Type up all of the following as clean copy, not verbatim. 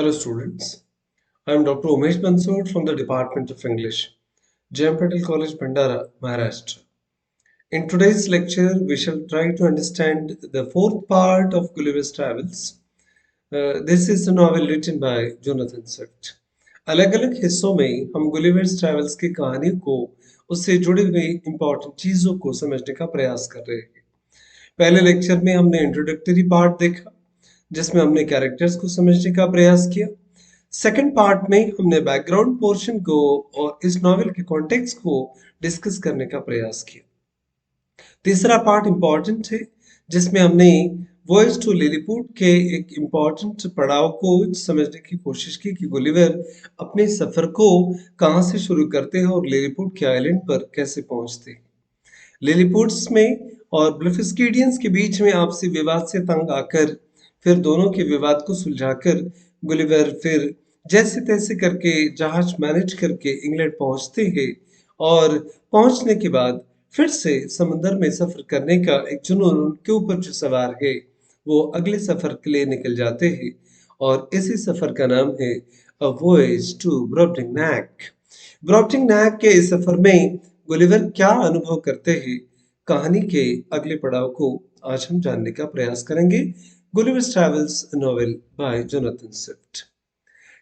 Hello students, I am Dr. Umesh Bansod from the Department of English, JM Patel College, Bhandara, Maharashtra. In today's lecture, we shall try to understand the fourth part of Gulliver's Travels. This is a novel written by Jonathan Swift. अलग अलग हिस्सों में हम Gulliver's travels की कहानी को उससे जुड़ी हुई इंपॉर्टेंट चीजों को समझने का प्रयास कर रहे हैं। पहले लेक्चर में हमने इंट्रोडक्टरी पार्ट देखा जिसमें हमने कैरेक्टर्स को समझने का प्रयास किया। सेकंड पार्ट में हमने बैकग्राउंड पोर्शन को और इस नॉवेल के कॉन्टेक्स्ट को डिस्कस करने का प्रयास किया। तीसरा पार्ट इंपॉर्टेंट है जिसमें हमने वॉयज टू लिलीपुट के एक इम्पॉर्टेंट पड़ाव को समझने की कोशिश की कि गुलिवर अपने सफर को कहाँ से शुरू करते हैं और लिलीपुट के आइलैंड पर कैसे पहुंचते हैं। लिलीपुट्स में और ब्लफस्कीडियंस के बीच में आपसी विवाद से तंग आकर फिर दोनों के विवाद को सुलझाकर गुलिवर फिर जैसे तैसे करके जहाज मैनेज करके इंग्लैंड पहुंचते हैं और पहुंचने के बाद फिर से समंदर में सफर करने का एक जुनून उनके ऊपर जो सवार है वो अगले सफर के लिए निकल जाते हैं और इसी सफर का नाम है अ वॉयज टू ब्रॉबडिंगनैक। ब्रॉबडिंगनैक के इस सफर में गुलिवर क्या अनुभव करते हैं, कहानी के अगले पड़ाव को आज हम जानने का प्रयास करेंगे। Gulliver's Travels, a novel by Jonathan Swift.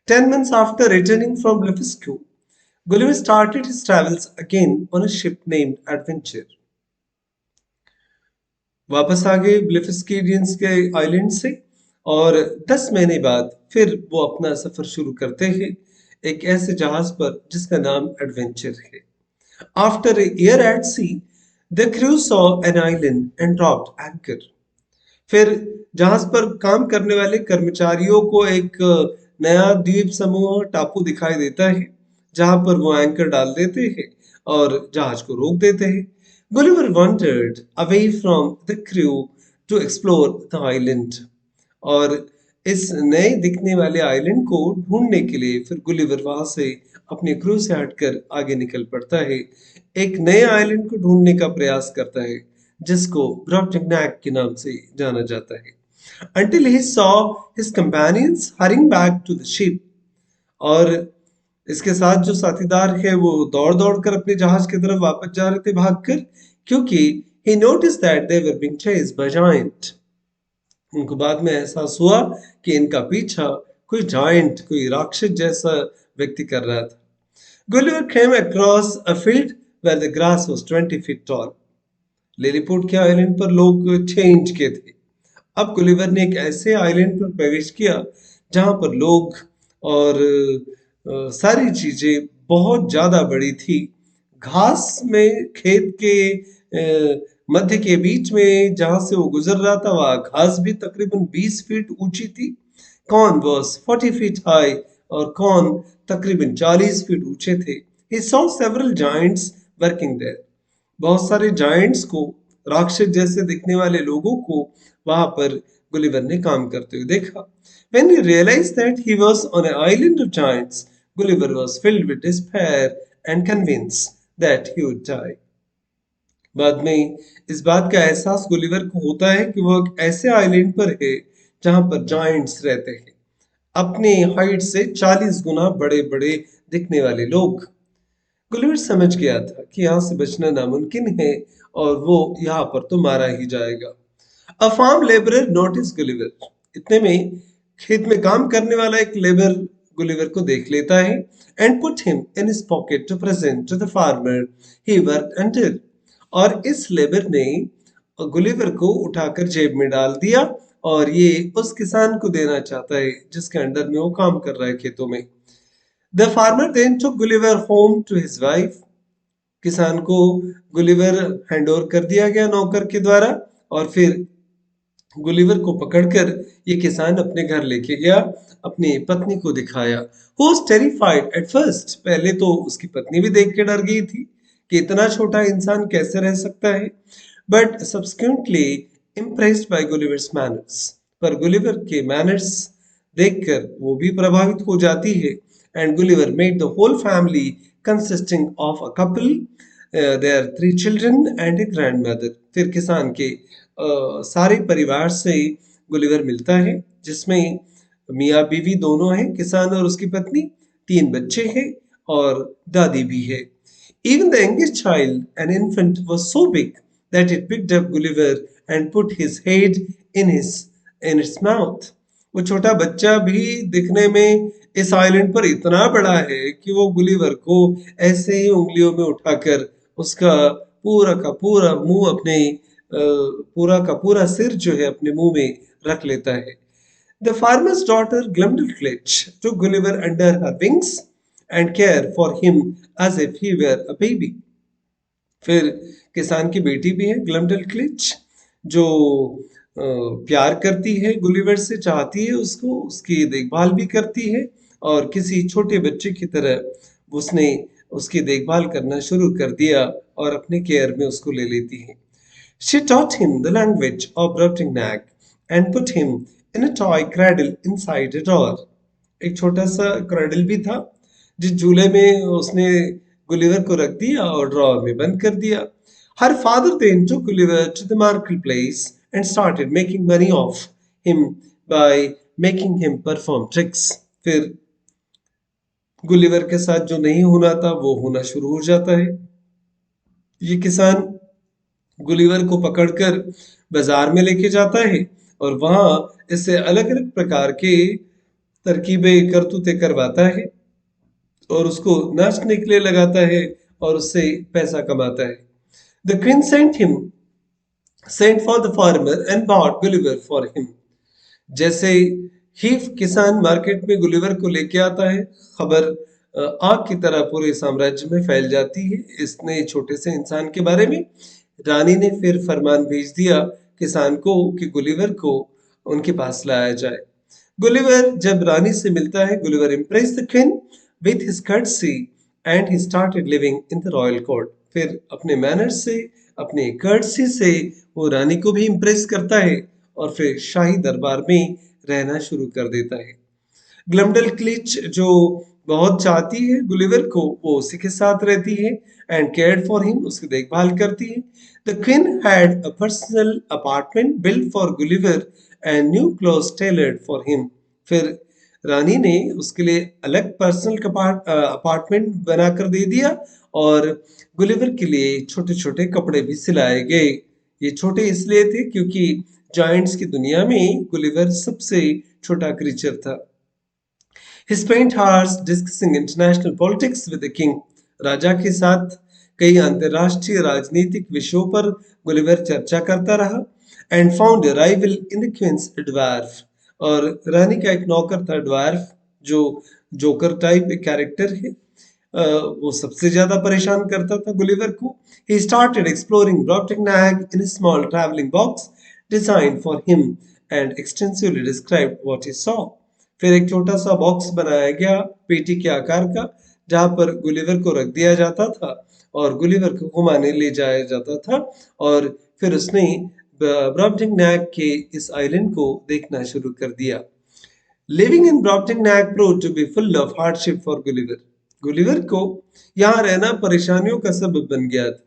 10 months after returning from Blefuscu, Gulliver started his travels again on a ship named Adventure. वापस आ गए ब्लेफस्कीडियंस के आइलैंड से और 10 महीने बाद फिर वो अपना सफर शुरू करते हैं एक ऐसे जहाज पर जिसका नाम एडवेंचर है। After a year at sea, the crew saw an island and dropped anchor. फिर जहाज पर काम करने वाले कर्मचारियों को एक नया द्वीप समूह टापू दिखाई देता है जहां पर वो एंकर डाल देते हैं और जहाज को रोक देते हैं। Gulliver wandered away from the crew to explore the island और इस नए दिखने वाले आइलैंड को ढूंढने के लिए फिर गुलिवर वहां से अपने क्रू से हटकर आगे निकल पड़ता है, एक नए आइलैंड को ढूंढने का प्रयास करता है जिसको ब्रॉबडिंगनैक के नाम से जाना जाता है। Until he saw his companions hurrying back to the ship और इसके साथ जो साथीदार है वो दौड़ दौड़ कर अपने जहाज की तरफ वापस जा रहे थे भागकर, क्योंकि he noticed that they were being chased by giant. उनको बाद में एहसास हुआ कि इनका पीछा कोई जायंट, कोई राक्षस जैसा व्यक्ति कर रहा था। Gulliver came across a field where the grass was 20 feet tall. Lilliput के आइलैंड पर लोग 6 इंच के थे। अब गुलिवर ने एक ऐसे आइलैंड पर प्रवेश किया जहां पर लोग और सारी चीजें बहुत ज्यादा बड़ी थी। घास में खेत के मध्य के बीच में जहां से वो गुजर रहा था वह घास भी तकरीबन 20 फीट ऊंची थी। कॉर्न वॉज 40 फीट हाई और कॉर्न तकरीबन 40 फीट ऊंचे थे। He saw several giants working there. बहुत सारे जायंट्स को, राक्षस जैसे दिखने वाले लोगों को वहां पर गुलिवर ने काम करते हुए देखा। When he realized that he was on an island of giants, Gulliver was filled with despair and convinced that he would die. बाद में इस बात का एहसास गुलिवर को होता है कि वो एक ऐसे आइलैंड पर है जहां पर जायंट्स रहते हैं, अपने हाइट से 40 गुना बड़े बड़े दिखने वाले लोग। गुलिवर समझ गया था कि यहाँ से बचना नामुमकिन है और वो यहाँ पर तो मारा ही जाएगा। A farm labourer notice Gulliver. इतने में खेत में काम करने वाला एक लेबर गुलिवर को देख लेता है and put him in his pocket to present to the farmer he worked under. और इस लेबर ने गुलिवर को उठाकर जेब में डाल दिया और ये उस किसान को देना चाहता है जिसके अंडर में वो काम कर रहा है खेतों में। The farmer then took Gulliver home to his wife. किसान को गुलिवर हैंड ओवर कर दिया गया नौकर के द्वारा और फिर गुलिवर को पकड़कर ये किसान अपने घर लेके गया, अपनी पत्नी को दिखाया। Who was terrified at first. पहले तो उसकी पत्नी भी देख के डर गई थी कि इतना छोटा इंसान कैसे रह सकता है, but subsequently impressed by Gulliver's manners. पर गुलिवर के मैनर्स देखकर वो भी प्रभावित हो जाती है and Gulliver made the whole family consisting of a couple, their 3 children and a grandmother. फिर किसान के सारे परिवार से गुलिवर मिलता है जिसमें मियाँ बीवी दोनों हैं, किसान और उसकी पत्नी, 3 बच्चे हैं और दादी भी है। Even the youngest child, an infant, was so big that it picked up Gulliver and put his head in its mouth. वो छोटा बच्चा भी दिखने में इस आइलैंड पर इतना बड़ा है कि वो गुलिवर को ऐसे ही उंगलियों में उठाकर उसका पूरा का पूरा मुंह अपने पूरा का पूरा सिर जो है अपने मुंह में रख लेता है। The farmer's daughter Glumdalclitch took Gulliver under her wings and cared for him as if he were a baby. फिर किसान की बेटी भी है ग्लमडलक्लिच, जो प्यार करती है गुलिवर से, चाहती है उसको, उसकी देखभाल भी करती है और किसी छोटे बच्चे की तरह उसने उसकी देखभाल करना शुरू कर दिया और अपने केयर में उसको ले लेती है। She taught him the language of Brobdingnag and put him in a toy cradle inside a door. एक छोटा सा क्रैडल भी था जिस झूले में उसने गुलिवर को रख दिया और ड्रॉर में बंद कर दिया। Her father then took Gulliver to the marketplace and started making money off him by making him perform tricks. फिर गुलिवर के साथ जो नहीं होना था वो होना शुरू हो जाता है। ये किसान गुलिवर को पकड़कर बाजार में लेके जाता है और वहां इससे अलग अलग प्रकार के तरकीबें करतूते करवाता है और उसको नाचने के लिए लगाता है और उससे पैसा कमाता है। The queen sent for the farmer and bought Gulliver for him. जैसे ही किसान मार्केट में गुलिवर को लेके आता है, खबर आग की तरह पूरे साम्राज्य में फैल जाती है इसने छोटे से इंसान के बारे में। रानी ने फिर फरमान भेज दिया किसान को कि गुलिवर को उनके पास लाया जाए। गुलिवर जब रानी से मिलता है, Gulliver impressed the queen with his courtesy and he started living in the royal court. फिर अपने मैनर्स से, अपने कर्टसी से वो रानी को भी इम्प्रेस करता है और फिर शाही दरबार में रहना शुरू कर देता है। ग्लमडलक्लिच जो बहुत चाहती है गुलिवर को, वो उसी के साथ रहती है एंड केयर्ड फॉर हिम, उसकी देखभाल करती है। The queen had a personal apartment built for Gulliver and new clothes tailored for him. फिर रानी ने उसके लिए अलग पर्सनल अपार्टमेंट बनाकर दे दिया और गुलिवर के लिए छोटे छोटे कपड़े भी सिलाए गए। ये छोटे इसलिए थे क्योंकि जायंट्स की दुनिया में गुलिवर सबसे छोटा क्रीचर था। He spent hours discussing international politics with the king. राजा के साथ कई अंतर्राष्ट्रीय राजनीतिक विषयों पर गुलिवर चर्चा करता रहा and found a rival in the queen's dwarf. और रानी का एक नौकर था ड्वार्फ, जो जोकर टाइप एक कैरेक्टर है। वो सबसे ज्यादा परेशान करता था गुलिवर को। He started exploring Brobdingnag in a small traveling box designed for him and extensively described what he saw. फिर एक छोटा सा बॉक्स बनाया गया पेटी के आकार का, जहां पर गुलिवर को रख दिया जाता था और गुलिवर को घुमाने ले जाया जाता था और फिर उसने ब्रॉबडिंगनैग के इस आइलैंड को देखना शुरू कर दिया। Living in Brobdingnag proved to be full of hardship for Gulliver. Gulliver को यहाँ रहना परेशानियों का सबब बन गया था।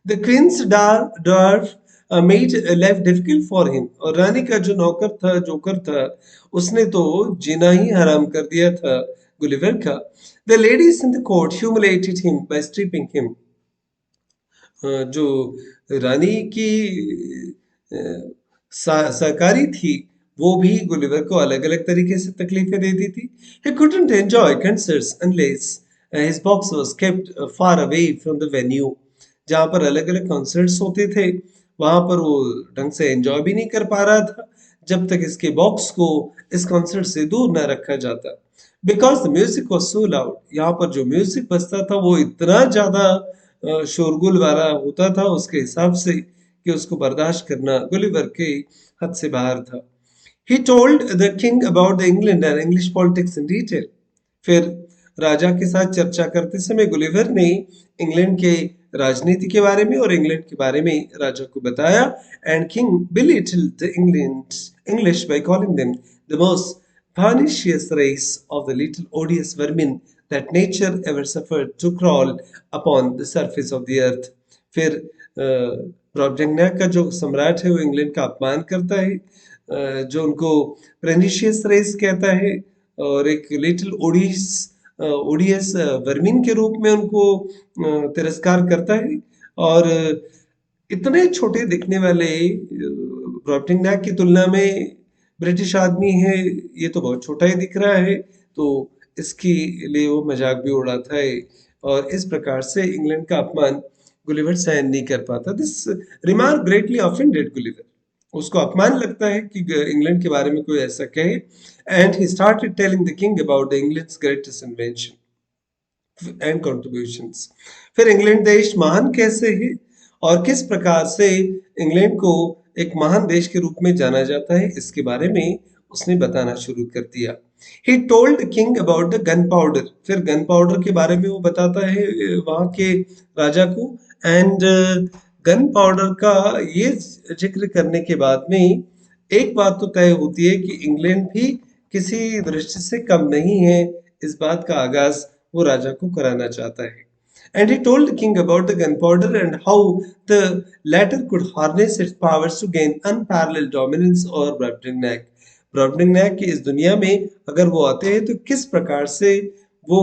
The queen's dwarf made life difficult for him. और रानी का जो नौकर था, जोकर था, उसने तो जीना ही हराम कर दिया था गुलिवर का। The ladies in the court humiliated him by stripping him. जो रानी की सहकारी थी वो भी गुलिवर को अलग अलग तरीके से तकलीफें देती थी। He couldn't enjoy concerts unless his box was kept far away from the venue. जहाँ पर अलग अलग कॉन्सर्ट्स होते थे वहां पर वो ढंग से एंजॉय भी नहीं कर पा रहा था जब तक इसके बॉक्स को इस कॉन्सर्ट से दूर न रखा जाता। Because the music was so loud. यहाँ पर जो म्यूजिक बजता था वो इतना ज्यादा शोरगुल वाला होता था उसके हिसाब से कि उसको बर्दाश्त करना गुलिवर के हद से बाहर था। He told the king about the England and English politics in detail. फिर राजा के साथ चर्चा करते समय गुलिवर ने इंग्लैंड के राजनीति के बारे में और इंग्लैंड के बारे में राजा को बताया and king belittled the English by calling them the most pernicious race of the little odious vermin that nature ever suffered to crawl upon the surface of the earth. फिर ब्रॉबडिंगनैग का जो सम्राट है वो इंग्लैंड का अपमान करता है जो उनको प्रेनिशियस रेस कहता है, और एक लिटिल ओडियस वर्मिन के रूप में उनको तिरस्कार करता है। और इतने छोटे दिखने वाले ब्रॉटिंगनैक की तुलना में ब्रिटिश आदमी है, ये तो बहुत छोटा ही दिख रहा है, तो इसके लिए वो मजाक भी उड़ाता है। और इस प्रकार से इंग्लैंड का अपमान गुलिवर सहन नहीं कर पाता। This remark greatly offended Gulliver. उसको अपमान लगता है कि इंग्लैंड के बारे में कोई ऐसा कहे। And he started telling the king about the England's greatest invention and contributions. फिर इंग्लैंड देश महान कैसे है और किस प्रकार से इंग्लैंड को एक महान देश के रूप में जाना जाता है, इसके बारे में उसने बताना शुरू कर दिया। He told king about the gun powder. फिर गन पाउडर के बारे में वो बताता है वहां के राजा को। एंड गन पाउडर का ये जिक्र करने के बाद में एक बात तो तय होती है कि इंग्लैंड भी किसी दृष्टि से कम नहीं है। इस बात का आगाज वो राजा को कराना चाहता है। And he told the king about the gunpowder and how the latter could harness its powers to gain unparalleled dominance over Brobdingnag. ब्रॉबडिंगनैक की इस दुनिया में अगर वो आते हैं तो किस प्रकार से वो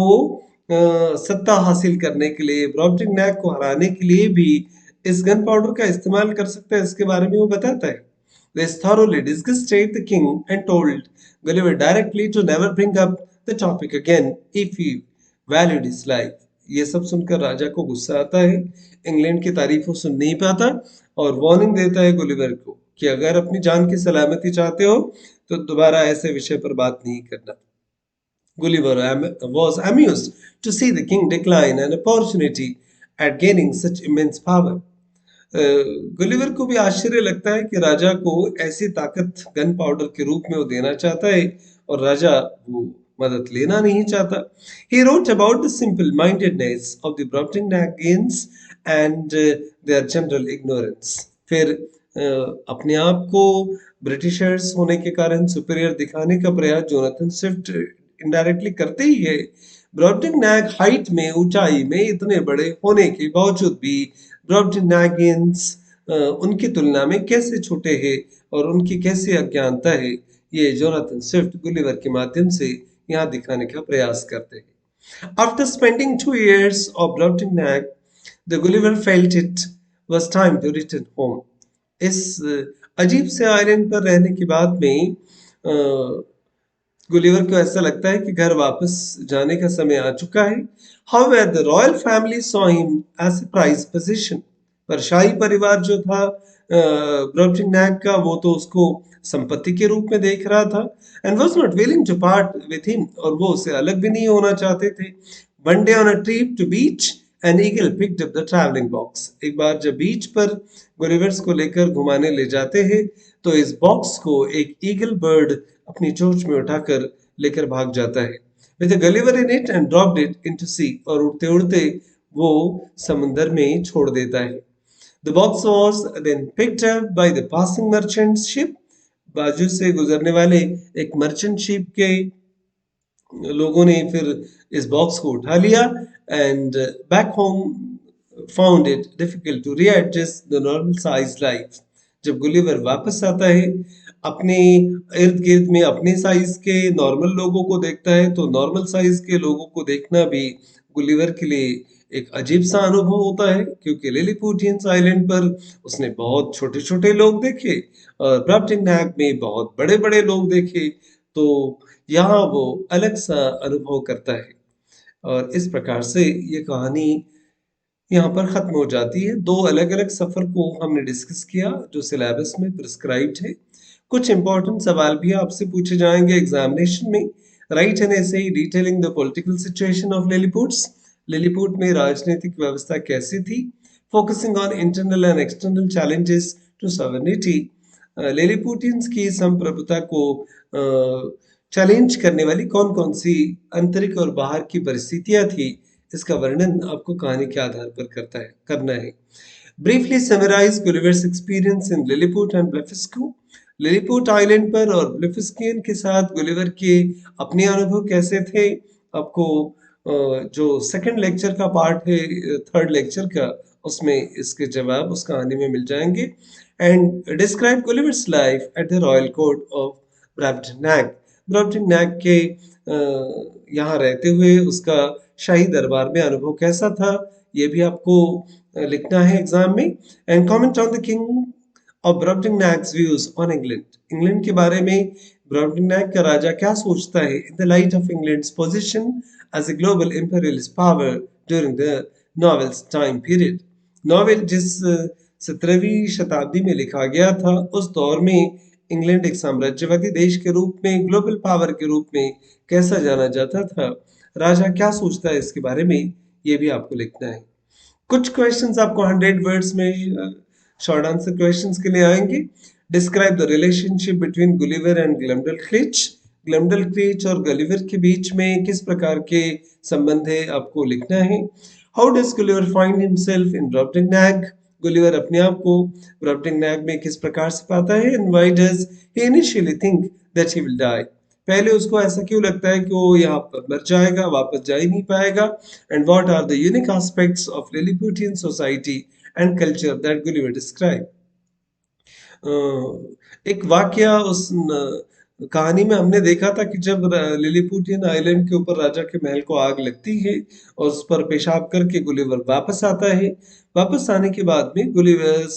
सत्ता हासिल करने के लिए, ब्रॉबडिंगनैक को हराने के लिए भी इस गन पाउडर का इस्तेमाल कर सकता है, इसके बारे में वो बताता है। This thoroughly disgusted the king and told Gulliver directly to never bring up the topic again if he valued his life. ये सब सुनकर राजा को गुस्सा आता है, इंग्लैंड की तारीफ वो सुन नहीं पाता और वार्निंग देता है गुलिवर को कि अगर अपनी जान की सलामती चाहते हो तो दोबारा ऐसे विषय पर बात नहीं करना। Gulliver was amused to see the king decline an opportunity at gaining such immense power. Gulliver को भी आश्चर्य लगता है कि राजा को ऐसी ताकत गन पाउडर के रूप में वो देना चाहता है और राजा वो मदद लेना नहीं चाहता। He wrote about the simple-mindedness of the Brobdingnagians and their general ignorance. फिर अपने आप को ब्रिटिशर्स होने के कारण सुपीरियर दिखाने का प्रयास जोनाथन स्विफ्ट इनडायरेक्टली करते ही है। ब्रॉबडिंगनैग हाइट में, ऊंचाई में इतने बड़े होने के बावजूद भी ब्रॉबडिंगनैगियंस उनकी तुलना में कैसे छोटे हैं और उनकी कैसी अज्ञानता है, ये जोनाथन स्विफ्ट गुलिवर के माध्यम से यहाँ दिखाने का प्रयास करते हैं। After spending 2 years of Brobdingnag, the Gulliver felt it was time to return home. इस अजीब से आइलैंड पर रहने के बाद में गुलिवर को ऐसा लगता है कि घर वापस जाने का समय आ चुका है। However, the royal family saw him as a prized possession. पर शाही परिवार जो था ब्रॉबडिंगनैग का, वो तो उसको संपत्ति के रूप में देख रहा था। and was not willing to part with him, और वो उससे अलग भी नहीं होना चाहते थे। One day on a trip to beach, an eagle picked up the traveling box. एक बार जब बीच पर गुलिवर्स को लेकर घुमाने ले जाते हैं तो इस बॉक्स को एक ईगल बर्ड अपनी चोंच में उठाकर लेकर भाग जाता है। With a Gulliver in it and dropped it into sea, और उड़ते उड़ते वो समुंदर में छोड़ देता है। The box was then picked up by the passing merchant ship. बाजू से गुजरने वाले एक मर्चेंट शिप के लोगों ने फिर इस बॉक्स को उठा लिया and back home found it difficult to readjust the normal size life. जब गुलिवर वापस आता है, अपने इर्द गिर्द में अपने साइज के नॉर्मल लोगों को देखता है, तो नॉर्मल साइज के लोगों को देखना भी गुलिवर के लिए एक अजीब सा अनुभव होता है, क्योंकि लिलीपुटियंस आइलैंड पर उसने बहुत छोटे छोटे लोग देखे और ब्रॉबडिंगनैग में बहुत बड़े बड़े लोग देखे, तो यहाँ वो अलग सा अनुभव करता है। और इस प्रकार से ये कहानी यहाँ पर खत्म हो जाती है। दो अलग अलग सफर को हमने डिस्कस किया जो सिलेबस में प्रिस्क्राइब्ड है। कुछ इंपॉर्टेंट सवाल भी आपसे पूछे जाएंगे एग्जामिनेशन में। Write an essay detailing the political situation of Lilliputs. Lilliput में राजनीतिक व्यवस्था कैसी थी? Focusing on internal and external challenges to sovereignty. Lilliputians की संप्रभुता को चैलेंज करने वाली कौन कौन सी आंतरिक और बाहर की परिस्थितियां थी, इसका वर्णन आपको कहानी के आधार पर करना है। Briefly summarise Gulliver's experience in Lilliput and Blefuscu. Lilliput island पर और ब्लेफिस्कियन के साथ गुलिवर के अपने अनुभव कैसे थे, आपको जो सेकंड लेक्चर का पार्ट है, थर्ड लेक्चर का, उसमें इसके जवाब उस कहानी में मिल जाएंगे। And describe Gulliver's life at the royal court of Brobdingnag. Brobdingnag के यहाँ रहते हुए उसका शाही दरबार में अनुभव कैसा था, ये भी आपको लिखना है एग्जाम में। And comment on the king of Brobdingnag's views on England. England के बारे में ब्राब्डनैक का राजा क्या सोचता है in the light of England's position as a global imperialist power during the novel's time period. Novel जिस 17वीं शताब्दी में लिखा गया था, उस दौर में इंग्लैंड एक साम्राज्यवादी देश के रूप में, ग्लोबल पावर के रूप में कैसा जाना जाता था। राजा क्या सोचता है इसके बारे में, ये भी आपको लिखना है। कुछ क्वेश्चंस आपको 100 वर्ड्स में शॉर्ट आंसर क्वेश्चंस के लिए आएंगे। Describe the relationship between Gulliver and Glumdalclitch. Glumdalclitch और गलिवर के बीच में किस प्रकार के संबंध है, आपको लिखना है। How does Gulliver find himself in Brobdingnag. Gulliver अपने आप को ब्रॉब्डिंगनैग में किस प्रकार से पाता है। And why does he initially think that he will die. पहले उसको ऐसा क्यों लगता है कि वो यहाँ पर मर जाएगा, वापस जा ही नहीं पाएगा। And what are the unique aspects of Lilliputian society and culture that Gulliver describe. एक वाकया उस कहानी में हमने देखा था कि जब लिलीपुटियन आइलैंड के ऊपर राजा के महल को आग लगती है और उस पर पेशाब करके गुलिवर वापस आता है। वापस आने के बाद में गुलिवर्स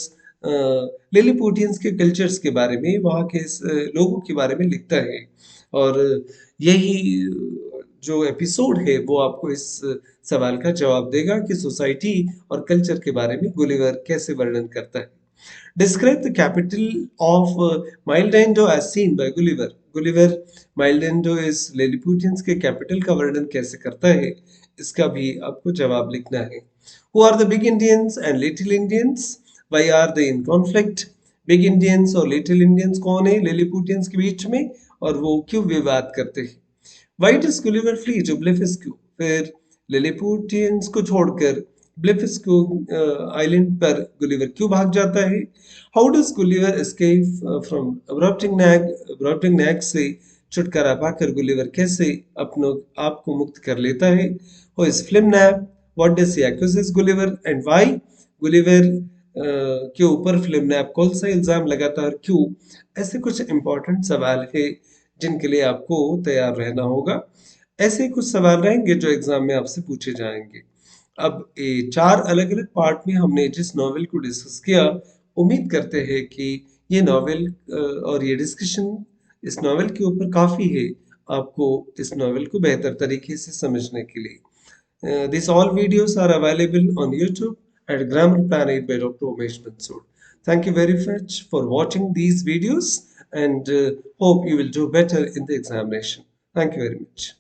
लिलीपुटियंस के कल्चर्स के बारे में, वहाँ के लोगों के बारे में लिखता है। और यही जो एपिसोड है वो आपको इस सवाल का जवाब देगा कि सोसाइटी और कल्चर के बारे में गुलिवर कैसे वर्णन करता है। Describe the capital of Maildendo as seen by Gulliver. Gulliver Maildendo is Lilliputians के कैपिटल का वर्णन कैसे करता है, इसका भी आपको जवाब लिखना है। Who are the big Indians and little Indians? Why are they in conflict? Big Indians और little Indians कौन है Lilliputians के बीच में, और वो क्यों विवाद करते हैं। Why does Gulliver flee to Blefuscu? फिर लिलीपुटियंस को छोड़कर ब्लेफिस्को आइलैंड पर गुलिवर क्यों भाग जाता है। How does Gulliver escape from Brobdingnag. Brobdingnag से छुटकारा पाकर गुलिवर कैसे अपनों आप को मुक्त कर लेता है। Who is Flimnap. What does he accuses Gulliver and why. Gulliver के ऊपर फ्लिमनैप कौन सा इल्जाम लगाता है और क्यों। ऐसे कुछ इंपॉर्टेंट सवाल है जिनके लिए आपको तैयार रहना होगा। ऐसे कुछ सवाल रहेंगे जो एग्जाम में आपसे पूछे जाएंगे। अब ये 4 अलग-अलग पार्ट में हमने जिस नॉवेल को डिस्कस किया, उम्मीद करते हैं कि ये नॉवेल और ये डिस्कशन इस नॉवेल के ऊपर काफ़ी है आपको इस नॉवेल को बेहतर तरीके से समझने के लिए। These all videos are available on YouTube at Grammar Planet by Dr. Umesh Mansoor. Thank you very much for watching these videos and hope you will do better in the examination. Thank you very much.